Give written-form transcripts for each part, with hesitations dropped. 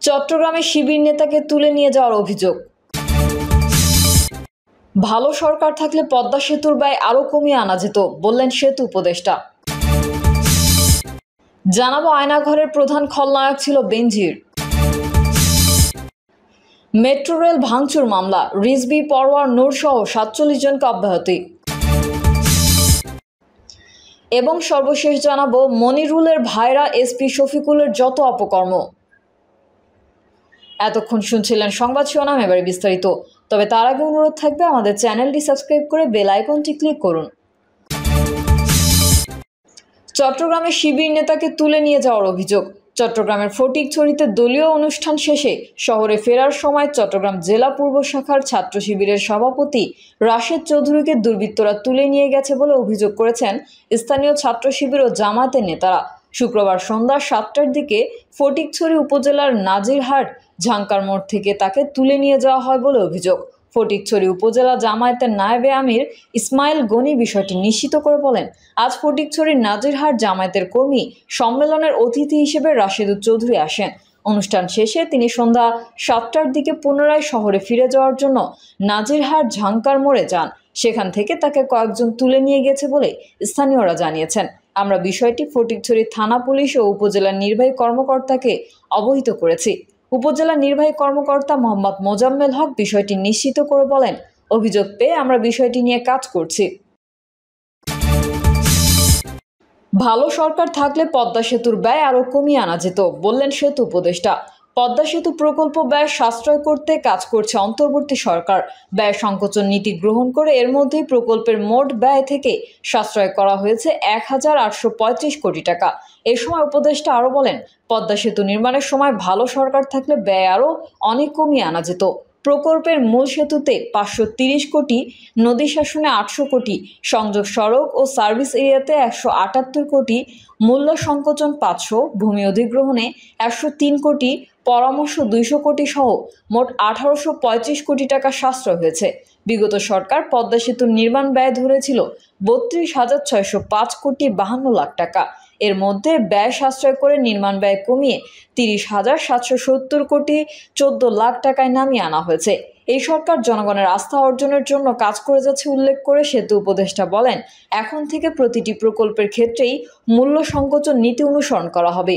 চট্টগ্রামে শিবির নেতাকে তুলে নিয়ে যাওয়ার অভিযোগ। ভালো সরকার থাকলে পদ্মা সেতুর ব্যয় আরো কমিয়ে আনা যেত, বললেন সেতু উপদেষ্টা। জানাবো আয়নাঘরের প্রধান খলনায়ক ছিল বেনজির। মেট্রো রেল ভাঙচুর মামলা, রিজভী, পরোয়ার, নূর সহ ৪৭ জনকে অব্যাহতি। এবং সর্বশেষ জানাবো মনিরুলের ভাইরা এসপি শফিকুলের যত অপকর্ম। এতক্ষণ শুনছিলেন সংবাদ শিরোনাম, এবারে বিস্তারিত। তবে তার আগে অনুরোধ থাকবে আমাদের চ্যানেলটি সাবস্ক্রাইব করে বেল আইকনটি ক্লিক করুন। চট্টগ্রামে শিবির নেতাকে তুলে নিয়ে যাওয়ার অভিযোগ। চট্টগ্রামের ফটিকছড়িতে দলীয় অনুষ্ঠান শেষে শহরে ফেরার সময় চট্টগ্রাম জেলা পূর্ব শাখার ছাত্র শিবিরের সভাপতি রাশেদ চৌধুরীকে দুর্বৃত্তরা তুলে নিয়ে গেছে বলে অভিযোগ করেছেন স্থানীয় ছাত্র শিবির ও জামায়াতের নেতারা। শুক্রবার সন্ধ্যা ৭টার দিকে ফটিকছড়ি উপজেলার নাজিরহাট ঝাঙ্কার মোড় থেকে তাকে তুলে নিয়ে যাওয়া হয় বলে অভিযোগ। ফটিকছড়ি উপজেলা জামায়াতের নায়েবে আমির ইসমাইল গনি বিষয়টি নিশ্চিত করে বলেন, আজ ফটিকছড়ির নাজিরহাট জামায়াতের কর্মী সম্মেলনের অতিথি হিসেবে রাশেদ চৌধুরী আসেন। অনুষ্ঠান শেষে তিনি সন্ধ্যা ৭টার দিকে পুনরায় শহরে ফিরে যাওয়ার জন্য নাজিরহাট ঝাঙ্কার মোড়ে যান। সেখান থেকে তাকে কয়েকজন তুলে নিয়ে গেছে বলে স্থানীয়রা জানিয়েছেন। আমরা বিষয়টি ফটিকছড়ি থানা পুলিশ ও উপজেলার নির্বাহী কর্মকর্তাকে অবহিত করেছি। উপজেলা নির্বাহী কর্মকর্তা মোহাম্মদ মোজাম্মেল হক বিষয়টি নিশ্চিত করে বলেন, অভিযোগ পেয়ে আমরা বিষয়টি নিয়ে কাজ করছি। ভালো সরকার থাকলে পদ্মা সেতুর ব্যয় আরো কমিয়ে আনা যেত, বললেন সেতু উপদেষ্টা। পদ্মা সেতু প্রকল্প ব্যয় সাশ্রয় করতে কাজ করছে অন্তর্বর্তী সরকার। ব্যয় সংকোচন নীতি গ্রহণ করে এর মধ্যেই প্রকল্পের মোট ব্যয় থেকে সাশ্রয় করা হয়েছে ১,৮৩৫ কোটি টাকা। এ সময় উপদেষ্টা আরও বলেন, পদ্মা সেতু নির্মাণের সময় ভালো সরকার থাকলে ব্যয় আরও অনেক কমিয়ে আনা যেত। প্রকল্পের মূল সেতুতে ৫৩০ কোটি, নদী শাসনে ৮০০ কোটি, সংযোগ সড়ক ও সার্ভিস এরিয়াতে ১৭৮ কোটি, মূল্য সংকোচন ৫০০, ভূমি অধিগ্রহণে ১০৩ কোটি, পরামর্শ ২০০ কোটি সহ মোট ১৮৩৫ কোটি টাকা সাশ্রয় হয়েছে। বিগত সরকার পদ্মা সেতুর নির্মাণ ব্যয় ধরেছিল ৩২,৬০৫ কোটি ৫২ লাখ টাকা। এর মধ্যে ব্যয় সাশ্রয় করে নির্মাণ ব্যয় কমিয়ে ৩০,৭৭০ কোটি ১৪ লাখ টাকায় নামিয়ে আনা হয়েছে। এই সরকার জনগণের আস্থা অর্জনের জন্য কাজ করে যাচ্ছে উল্লেখ করে সেতু উপদেষ্টা বলেন, এখন থেকে প্রতিটি প্রকল্পের ক্ষেত্রেই মূল্য সংকোচন নীতি অনুসরণ করা হবে।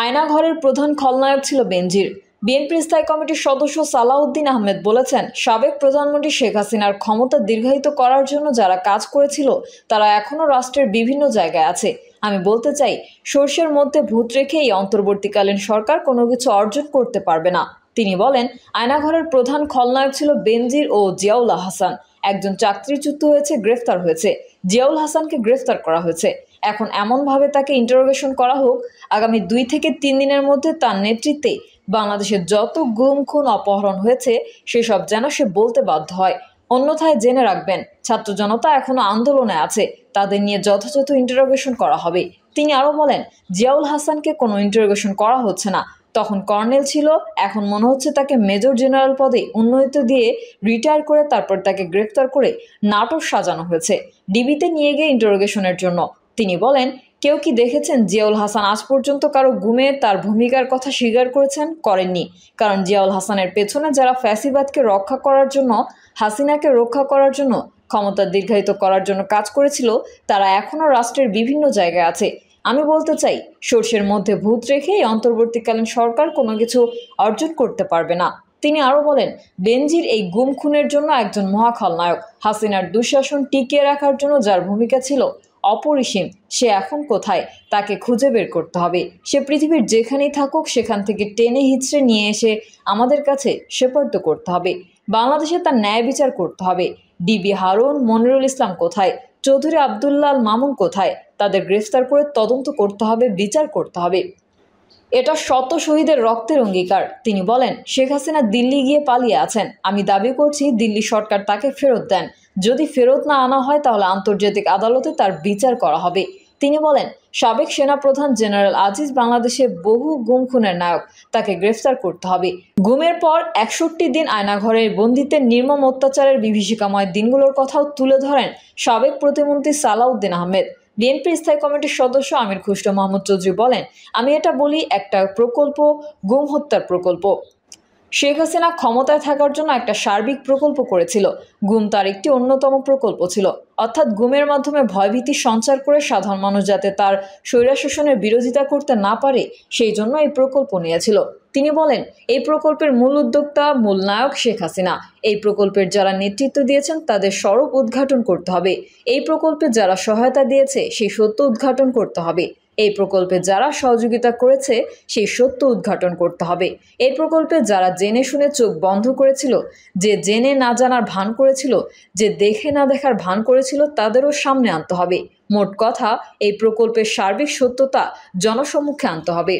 আয়নাঘরের প্রধান খলনায়ক ছিল বেনজির। বিএনপির স্থায়ী কমিটির সদস্য সালাউদ্দিন আহমেদ বলেছেন, সাবেক প্রধানমন্ত্রী শেখ হাসিনার ক্ষমতা দীর্ঘায়িত করার জন্য যারা কাজ করেছিল তারা এখনও রাষ্ট্রের বিভিন্ন জায়গায় আছে। আমি বলতে চাই, সর্ষের মধ্যে ভূত রেখে এই অন্তর্বর্তীকালীন সরকার কোনো কিছু অর্জন করতে পারবে না। তিনি বলেন, আয়নাঘরের প্রধান খলনায়ক ছিল বেনজির ও জিয়াউল হাসান। একজন চাকরিচ্যুত হয়েছে, গ্রেফতার হয়েছে। জিয়াউল হাসানকে গ্রেফতার করা হয়েছে। এখন এমনভাবে তাকে ইন্টারোগেশন করা হোক, আগামী ২ থেকে ৩ দিনের মধ্যে তার নেতৃত্বে বাংলাদেশের যত গুম, খুন, অপহরণ হয়েছে সেসব যেন সে বলতে বাধ্য হয়। অন্যথায় জেনে রাখবেন, ছাত্র জনতা এখনো আন্দোলনে আছে, তাদের নিয়ে যথাযথ ইন্টারোগেশন করা হবে। তিনি আরও বলেন, জিয়াউল হাসানকে কোনো ইন্টারোগেশন করা হচ্ছে না। তখন কর্নেল ছিল, এখন মনে হচ্ছে তাকে মেজর জেনারেল পদে উন্নতি দিয়ে রিটায়ার করে তারপর তাকে গ্রেফতার করে নাটক সাজানো হয়েছে ডিবিতে নিয়ে গিয়ে ইন্টারোগেশনের জন্য। তিনি বলেন, কেউ কি দেখেছেন জিয়াউল হাসান আজ পর্যন্ত কারো গুমে তার ভূমিকার কথা স্বীকার করেছেন? করেননি। কারণ জিয়াউল হাসানের পেছনে যারা ফ্যাসিবাদকে রক্ষা করার জন্য, হাসিনাকে রক্ষা করার জন্য, ক্ষমতা দীর্ঘায়িত করার জন্য কাজ করেছিল, তারা এখনও রাষ্ট্রের বিভিন্ন জায়গায় আছে। আমি বলতে চাই, সর্ষের মধ্যে ভূত রেখে এই অন্তর্বর্তীকালীন সরকার কোনো কিছু অর্জন করতে পারবে না। তিনি আরও বলেন, বেনজির এই গুম খুনের জন্য একজন মহাখলনায়ক। হাসিনার দুঃশাসন টিকিয়ে রাখার জন্য যার ভূমিকা ছিল অপরিসীম, সে এখন কোথায় তাকে খুঁজে বের করতে হবে। সে পৃথিবীর যেখানেই থাকুক সেখান থেকে টেনে হিচড়ে নিয়ে এসে আমাদের কাছে সোপর্দ করতে হবে। বাংলাদেশে তার ন্যায় বিচার করতে হবে। ডিবি হারুন, মনিরুল ইসলাম কোথায়? চৌধুরী আবদুল্লাহ মামুন কোথায়? তাদের গ্রেফতার করে তদন্ত করতে হবে, বিচার করতে হবে। এটা শত শহীদের রক্তের অঙ্গীকার। তিনি বলেন, শেখ হাসিনা দিল্লি গিয়ে পালিয়ে আছেন। আমি দাবি করছি দিল্লি সরকার তাকে ফেরত দেন। যদি ফেরত না আনা হয় তাহলে আন্তর্জাতিক আদালতে তার বিচার করা হবে। তিনি বলেন, সাবেক সেনাপ্রধান জেনারেল আজিজ বাংলাদেশে বহু গুম খুনের নায়ক, তাকে গ্রেফতার করতে হবে। গুমের পর ৬১ দিন আয়নাঘরের বন্দিত্বের নির্মম অত্যাচারের বিভীষিকাময় দিনগুলোর কথাও তুলে ধরেন সাবেক প্রতিমন্ত্রী সালাউদ্দিন আহমেদ। বিএনপি স্থায়ী কমিটির সদস্য আমির খুসরো মাহমুদ চৌধুরী বলেন, আমি এটা বলি, একটা প্রকল্প গুম হত্যার প্রকল্প। শেখ হাসিনা ক্ষমতায় থাকার জন্য একটা সার্বিক প্রকল্প করেছিল। গুম তার একটি অন্যতম প্রকল্প ছিল, অর্থাৎ গুমের মাধ্যমে ভয়ভীতি সঞ্চার করে সাধারণ মানুষ যাতে তার স্বৈরশাসনের বিরোধিতা করতে না পারে, সেই জন্য এই প্রকল্প নিয়েছিল। তিনি বলেন, এই প্রকল্পের মূল উদ্যোক্তা, মূল নায়ক শেখ হাসিনা। এই প্রকল্পের যারা নেতৃত্ব দিয়েছেন তাদের স্বরূপ উদ্ঘাটন করতে হবে। এই প্রকল্পে যারা সহায়তা দিয়েছে সেই সত্য উদ্ঘাটন করতে হবে। এই প্রকল্পে যারা সহযোগিতা করেছে সেই সত্য উদ্ঘাটন করতে হবে। এই প্রকল্পে যারা জেনে শুনে চোখ বন্ধ করেছিল, যে জেনে না জানার ভান করেছিল, যে দেখে না দেখার ভান করেছিল, তাদেরও সামনে আনতে হবে। মোট কথা, এই প্রকল্পের সার্বিক সত্যতা জনসম্মুখে আনতে হবে।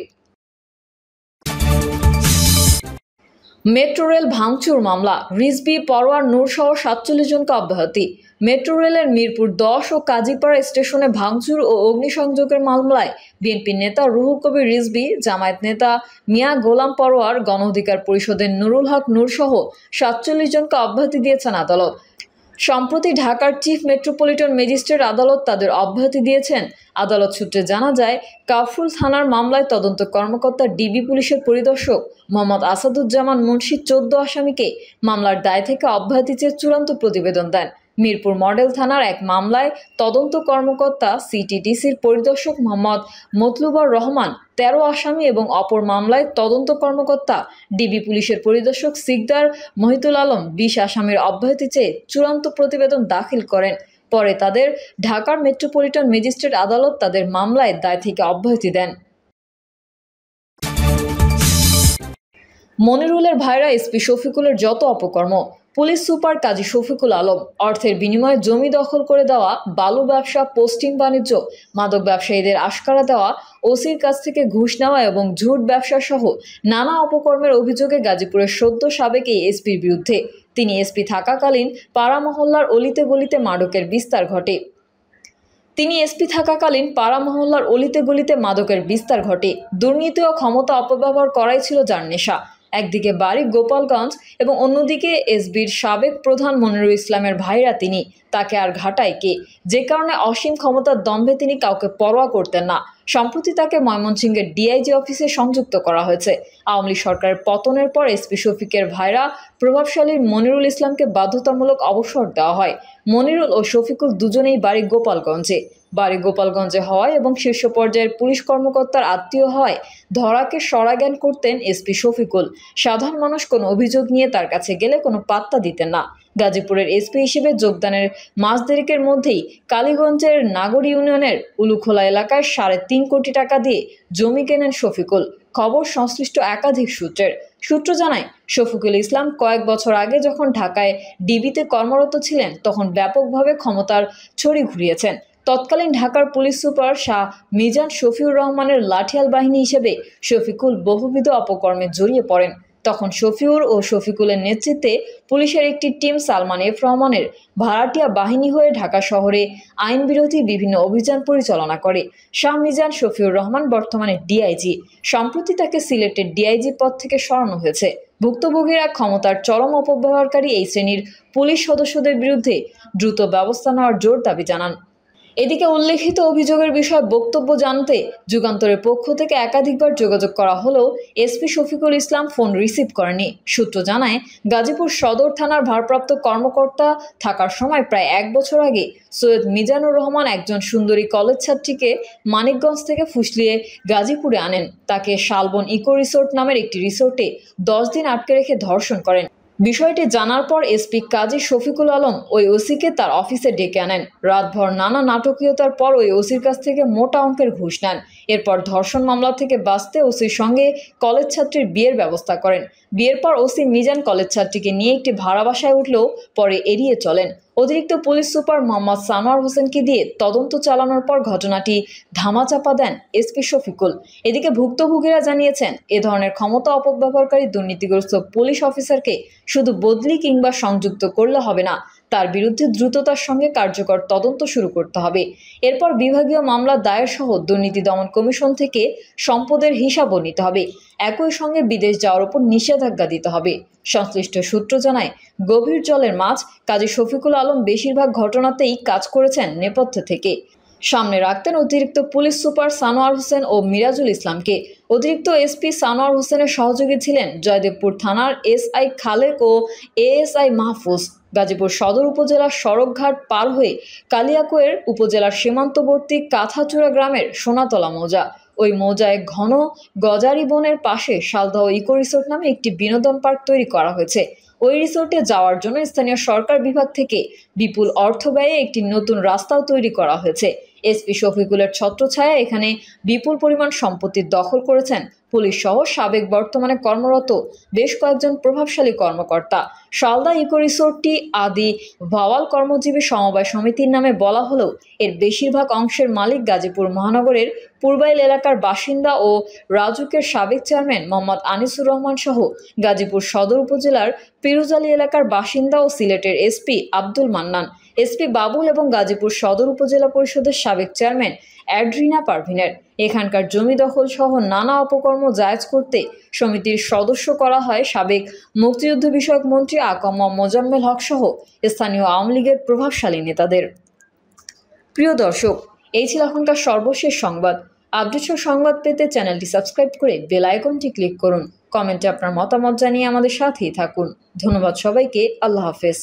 মেট্রো রেল ভাঙচুর মামলা, রিজভী, পরোয়ার, নূর সহ ৪৭ জনকে অব্যাহতি। মেট্রো রেলের মিরপুর ১০ ও কাজীপাড়া স্টেশনে ভাঙচুর ও অগ্নিসংযোগের মামলায় বিএনপি নেতা রুহুল কবির রিজভী, জামায়াত নেতা মিয়া গোলাম পরোয়ার, গণ অধিকার পরিষদের নুরুল হক নূর সহ ৪৭ জনকে অব্যাহতি দিয়েছেন আদালত। সম্প্রতি ঢাকার চিফ মেট্রোপলিটন ম্যাজিস্ট্রেট আদালত তাদের অব্যাহতি দিয়েছেন। আদালত সূত্রে জানা যায়, কাফরুল থানার মামলায় তদন্ত কর্মকর্তা ডিবি পুলিশের পরিদর্শক মোহাম্মদ আসাদুজ্জামান মুন্সি ১৪ আসামিকে মামলার দায় থেকে অব্যাহতি চেয়ে চূড়ান্ত প্রতিবেদন দেন। মিরপুর মডেল থানার এক মামলায় তদন্ত কর্মকর্তা সিটিটিসির পরিদর্শক মোহাম্মদ মতলুবর রহমান ১৩ আসামি এবং অপর মামলায় তদন্ত কর্মকর্তা ডিবি পুলিশের পরিদর্শক সিকদার মহিতুল আলম ২০ আসামির অব্যাহতি চেয়ে চূড়ান্ত প্রতিবেদন দাখিল করেন। পরে তাদের ঢাকার মেট্রোপলিটন ম্যাজিস্ট্রেট আদালত তাদের মামলায় দায় থেকে অব্যাহতি দেন। মনিরুলের ভাইরা এসপি শফিকুলের যত অপকর্ম। পুলিশ সুপার কাজী শফিকুল আলম অর্থের বিনিময়ে জমি দখল করে দেওয়া, বালু ব্যবসা, পোস্টিং বাণিজ্য, মাদক ব্যবসায়ীদের আশকারা দেওয়া, ওসির কাছ থেকে ঘুষ নেওয়া এবং ঝুট ব্যবসা সহ নানা অপকর্মের অভিযোগে গাজীপুরের সদ্য সাবেক এই এসপির বিরুদ্ধে তিনি এসপি থাকাকালীন পাড়া মহল্লার অলিতে গলিতে মাদকের বিস্তার ঘটে। দুর্নীতি ও ক্ষমতা অপব্যবহার করাই ছিল যার নেশা। একদিকে বাড়ি গোপালগঞ্জ এবং অন্যদিকে এসবির সাবেক প্রধান মনিরুল ইসলামের ভাইরা তিনি, তাকে আর ঘাটায় কে? যে কারণে অসীম ক্ষমতার দম্ভে তিনি কাউকে পরোয়া করতেন না। সম্প্রতি তাকে ময়মনসিংহের ডিআইজি অফিসে সংযুক্ত করা হয়েছে। আওয়ামী লীগ সরকারের পতনের পর এসপি শফিকের ভাইরা প্রভাবশালী মনিরুল ইসলামকে বাধ্যতামূলক অবসর দেওয়া হয়। মনিরুল ও শফিকুল দুজনেই বাড়ি গোপালগঞ্জে হওয়ায় এবং শীর্ষ পর্যায়ের পুলিশ কর্মকর্তার আত্মীয় হওয়ায় ধরাকে সরাজ্ঞান করতেন এসপি শফিকুল। সাধারণ মানুষ কোনো অভিযোগ নিয়ে তার কাছে গেলে কোনো পাত্তা দিতেন না। গাজীপুরের এসপি হিসেবে যোগদানের মাস দেড়েকের মধ্যেই কালীগঞ্জের নাগর ইউনিয়নের উলুখোলা এলাকায় ৩.৫ কোটি টাকা দিয়ে জমি কেনেন শফিকুল। খবর সংশ্লিষ্ট একাধিক সূত্র জানায়, শফিকুল ইসলাম কয়েক বছর আগে যখন ঢাকায় ডিবিতে কর্মরত ছিলেন তখন ব্যাপকভাবে ক্ষমতার ছড়ি ঘুরিয়েছেন। তৎকালীন ঢাকার পুলিশ সুপার শাহ মিজান শফিউর রহমানের লাঠিয়াল বাহিনী হিসেবে শফিকুল বহুবিধ অপকর্মে জড়িয়ে পড়েন। তখন শফিউর ও শফিকুলের নেতৃত্বে পুলিশের একটি টিম সালমান এফ রহমানের ভাড়াটিয়া বাহিনী হয়ে ঢাকা শহরে আইন বিরোধী বিভিন্ন অভিযান পরিচালনা করে। শাহ মিজান শফিউর রহমান বর্তমানে ডিআইজি। সম্প্রতি তাকে সিলেটের ডিআইজি পদ থেকে সরানো হয়েছে। ভুক্তভোগীরা ক্ষমতার চরম অপব্যবহারকারী এই শ্রেণীর পুলিশ সদস্যদের বিরুদ্ধে দ্রুত ব্যবস্থা নেওয়ার জোর দাবি জানান। এদিকে উল্লেখিত অভিযোগের বিষয়ে বক্তব্য জানতে যুগান্তরের পক্ষ থেকে একাধিকবার যোগাযোগ করা হলেও SP Shafiqul Islam phone receive করেনি। সূত্র জানায়, গাজীপুর সদর থানার ভারপ্রাপ্ত কর্মকর্তা থাকার সময় প্রায় ১ বছর আগে সৈয়দ মিজানুর রহমান একজন সুন্দরী কলেজ ছাত্রীকে মানিকগঞ্জ থেকে ফুসলিয়ে গাজীপুরে আনেন। তাকে শালবন ইকো রিসোর্ট নামের একটি রিসোর্টে ১০ দিন আটকে রেখে ধর্ষণ করেন। বিষয়টি জানার পর এসপি কাজী শফিকুল আলম ওই ওসিকে তার অফিসে ডেকে আনেন। রাতভর নানা নাটকীয়তার পর ওই ওসির কাছ থেকে মোটা অঙ্কের ঘুষ নেন। এরপর ধর্ষণ মামলা থেকে বাঁচতে ওসির সঙ্গে কলেজ ছাত্রীর বিয়ের ব্যবস্থা করেন। বিয়ের পর ওসি মিজান কলেজ ছাত্রীকে নিয়ে একটি ভাড়া বাসায় উঠলেও পরে এড়িয়ে চলেন। অতিরিক্ত পুলিশ সুপার মোহাম্মদ সানোয়ার হোসেনকে দিয়ে তদন্ত চালানোর পর ঘটনাটি ধামাচাপা দেন এসপি শফিকুল। এদিকে ভুক্তভোগীরা জানিয়েছেন, এ ধরনের ক্ষমতা অপব্যবহারকারী দুর্নীতিগ্রস্ত পুলিশ অফিসারকে শুধু বদলি কিংবা সংযুক্ত করলে হবে না, তার বিরুদ্ধে দ্রুততার সঙ্গে কার্যকর তদন্ত শুরু করতে হবে। এরপর বিভাগীয় মামলা দায়ের সহ দুর্নীতি দমন কমিশন থেকে সম্পদের হিসাবও নিতে হবে। একই সঙ্গে বিদেশ যাওয়ার উপর নিষেধাজ্ঞা দিতে হবে। সংশ্লিষ্ট সূত্র জানায়, গভীর জলের মাছ কাজী শফিকুল আলম বেশিরভাগ ঘটনাতেই কাজ করেছেন নেপথ্য থেকে। সামনে রাখতেন অতিরিক্ত পুলিশ সুপার সানোয়ার হোসেন ও মিরাজুল ইসলামকে। অতিরিক্ত এসপি সানোয়ার হোসেনের সহযোগী ছিলেন জয়দেবপুর থানার এসআই খালেক ও এএসআই মাহফুজ। গাজীপুর সদর উপজেলার সড়কঘাট পার হয়ে কালিয়াকৈর উপজেলার সীমান্তবর্তী কাঁথাচূড়া গ্রামের সোনাতলা মৌজা। ওই মৌজায় ঘন গজারি বনের পাশে শালদহ ইকো রিসোর্ট নামে একটি বিনোদন পার্ক তৈরি করা হয়েছে। ওই রিসোর্টে যাওয়ার জন্য স্থানীয় সরকার বিভাগ থেকে বিপুল অর্থ ব্যয়ে একটি নতুন রাস্তাও তৈরি করা হয়েছে। এসপি শফিকুলের ছত্রছায়ায় এখানে বিপুল পরিমাণ সম্পত্তি দখল করেছেন পুলিশ সহ সাবেক বর্তমানে কর্মরত বেশ কয়েকজন প্রভাবশালী কর্মকর্তা। শালদা ইকো রিসোর্টটি আদি ভাওয়াল কর্মজীবী সমবায় সমিতির নামে বলা হলেও এর বেশিরভাগ অংশের মালিক গাজীপুর মহানগরের পূর্বাইল এলাকার বাসিন্দা ও রাজুকের সাবেক চেয়ারম্যান মোহাম্মদ আনিসুর রহমান সহ গাজীপুর সদর উপজেলার পিরুজালি এলাকার বাসিন্দা ও সিলেটের এসপি আব্দুল মান্নান, এসপি বাবুল এবং গাজীপুর সদর উপজেলা পরিষদের সাবেক চেয়ারম্যান অ্যাড্রিনা পারভিনের। এখানকার জমি দখল সহ নানা অপকর্ম জায়েজ করতে সমিতির সদস্য করা হয় সাবেক মুক্তিযুদ্ধ বিষয়ক মন্ত্রী আকম মোজাম্মেল হক সহ স্থানীয় আওয়ামী লীগের প্রভাবশালী নেতাদের। প্রিয় দর্শক, এই ছিল এখনকার সর্বশেষ সংবাদ। আপডেট সংবাদ পেতে চ্যানেলটি সাবস্ক্রাইব করে বেল আইকনটি ক্লিক করুন। কমেন্টে আপনার মতামত জানিয়ে আমাদের সাথেই থাকুন। ধন্যবাদ সবাইকে। আল্লাহ হাফেজ।